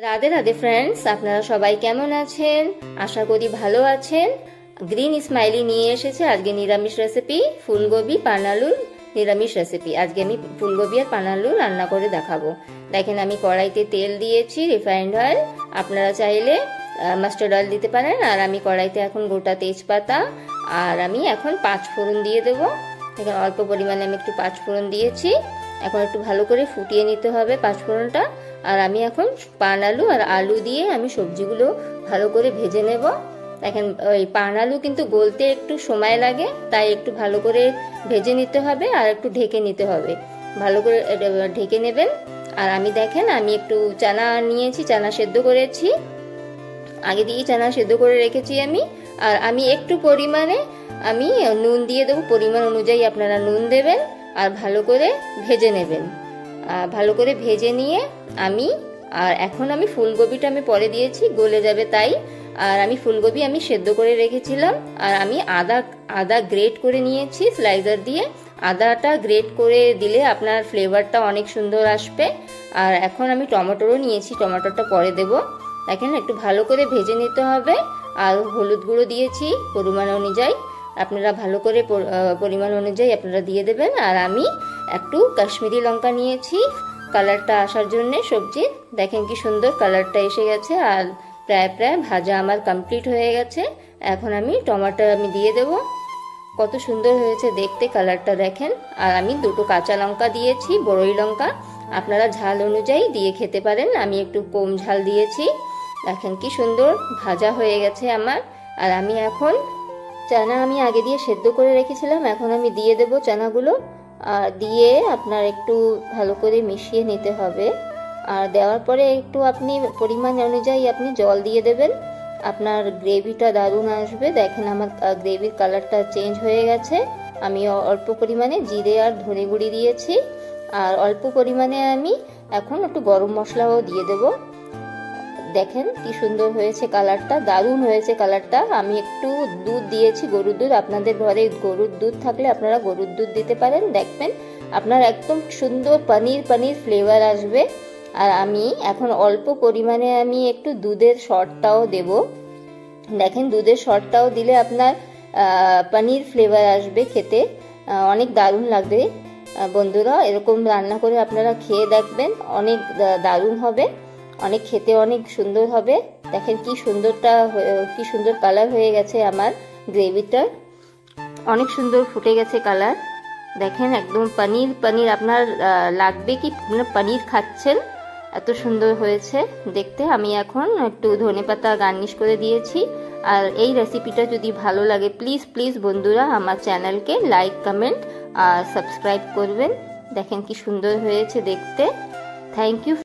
Radhe Radhe friends, আপনারা সবাই কেমন আছেন? আশা করি ভালো আছেন। গ্রিন স্মাইলি নিয়ে এসেছে আজকে নিরামিষ রেসিপি, ফুলকপি পানালুর নিরামিষ রেসিপি। আজকে আমি ফুলকপি আর পানালু রান্না করে দেখাবো। দেখেন আমি কড়াইতে তেল দিয়েছি, রিফাইন্ড অয়েল। আপনারা চাইলে মাস্টার্ড অয়েল দিতে পারেন। আর আমি কড়াইতে এখন গোটা তেজপাতা আর আমি এখন 5 ফোড়ন দিয়ে দেবো। এখানে অল্প পরিমাণে আমি একটু 5 ফোড়ন দিয়েছি। এখন একটু ভালো করে ফুটিয়ে নিতে হবে 5 ফোড়নটা। আর আমি এখন পান আলু আর আলু দিয়ে আমি সবজিগুলো ভালো করে ভেজে নেব। দেখেন ওই পান আলু কিন্তু গলতে একটু সময় লাগে, তাই একটু ভালো করে ভেজে নিতে হবে আর একটু ঢেকে নিতে হবে। ভালো করে ঢেকে নেবেন। আর আমি দেখেন আমি একটু চানা নিয়েছি, চানা সেদ্ধ করেছি, আগে দিয়ে চানা সেদ্ধ করে রেখেছি আমি। আর আমি একটু পরিমাণে আমি নুন দিয়ে দেবো, পরিমাণ অনুযায়ী আপনারা নুন দেবেন। আর ভালো করে ভেজে নেবেন। ভালো করে ভেজে নিয়ে আর এখন আমি ফুলকপিটা আমি পরে দিয়েছি, গলে যাবে তাই। আর আমি ফুলকপি আমি সেদ্ধ করে রেখেছিলাম। আর আমি আদা গ্রেট করে নিয়েছি স্লাইসার দিয়ে। আদাটা গ্রেট করে দিলে আপনার ফ্লেভারটা অনেক সুন্দর আসবে। আর এখন আমি টমেটোও নিয়েছি, টমেটোটা পরে দেব। দেখেন একটু ভালো করে ভেজে নিতে হবে। আর হলুদ গুঁড়ো দিয়েছি পরিমাণ অনুযায়ী, আপনারা ভালো করে পরিমাণ অনুযায়ী আপনারা দিয়ে দেবেন। আর আমি একটু কাশ্মীরি লঙ্কা নিয়েছি কালারটা আসার জন্য সবজি। দেখেন কি সুন্দর কালারটা এসে গেছে। আর প্রায় ভাজা আমার কমপ্লিট হয়ে গেছে। এখন আমি টমেটো আমি দিয়ে দেব। কত সুন্দর হয়েছে দেখতে কালারটা দেখেন। আর আমি 2টো কাঁচা লঙ্কা দিয়েছি, বড়ই লঙ্কা। আপনারা ঝাল অনুযায়ী দিয়ে খেতে পারেন, আমি একটু কম ঝাল দিয়েছি। দেখেন কি সুন্দর ভাজা হয়ে গেছে আমার। আর আমি এখন চানা আমি আগে দিয়ে সেদ্ধ করে রেখেছিলাম, এখন আমি দিয়ে দেব চানাগুলো। আর দিয়ে আপনার একটু ভালো করে মিশিয়ে নিতে হবে। আর দেওয়ার পরে একটু আপনি পরিমাণ অনুযায়ী আপনি জল দিয়ে দেবেন। আপনার গ্রেভিটা দারুণ আসবে। দেখেন আমার গ্রেভির কালারটা চেঞ্জ হয়ে গেছে। আমি অল্প পরিমাণে জিরে আর ধনে গুঁড়ি দিয়েছি। আর অল্প পরিমাণে আমি এখন একটু গরম মশলাও দিয়ে দেব। দেখেন কি সুন্দর হয়েছে কালারটা, দারুণ হয়েছে কালারটা। আমি একটু দুধ দিয়েছি, গরুর দুধ। আপনাদের ঘরে গরুর দুধ থাকলে আপনারা গরুর দুধ দিতে পারেন। দেখবেন আপনার একদম সুন্দর পনির ফ্লেভার আসবে। আর আমি এখন অল্প পরিমাণে আমি একটু দুধের শর্টটাও দেব। দেখেন দুধের শর্টটাও দিলে আপনার পনির ফ্লেভার আসবে, খেতে অনেক দারুণ লাগবে। বন্ধুরা এরকম রান্না করে আপনারা খেয়ে দেখবেন, অনেক দারুণ হবে, অনেক খেতে অনেক সুন্দর হবে। দেখেন কি সুন্দর কালার হয়ে গেছে আমার গ্রেভিটা, অনেক সুন্দর ফুটে গেছে কালার। দেখেন একদম পনির আপনার লাগবে কি পনির খাচ্ছেন, এত সুন্দর হয়েছে দেখতে। আমি এখন একটু ধনেপাতা গার্নিশ করে দিয়েছি। আর এই রেসিপিটা যদি ভালো লাগে প্লিজ বন্ধুরা আমার চ্যানেলকে লাইক কমেন্ট আর সাবস্ক্রাইব করবেন। দেখেন কি সুন্দর হয়েছে দেখতে। Thank you.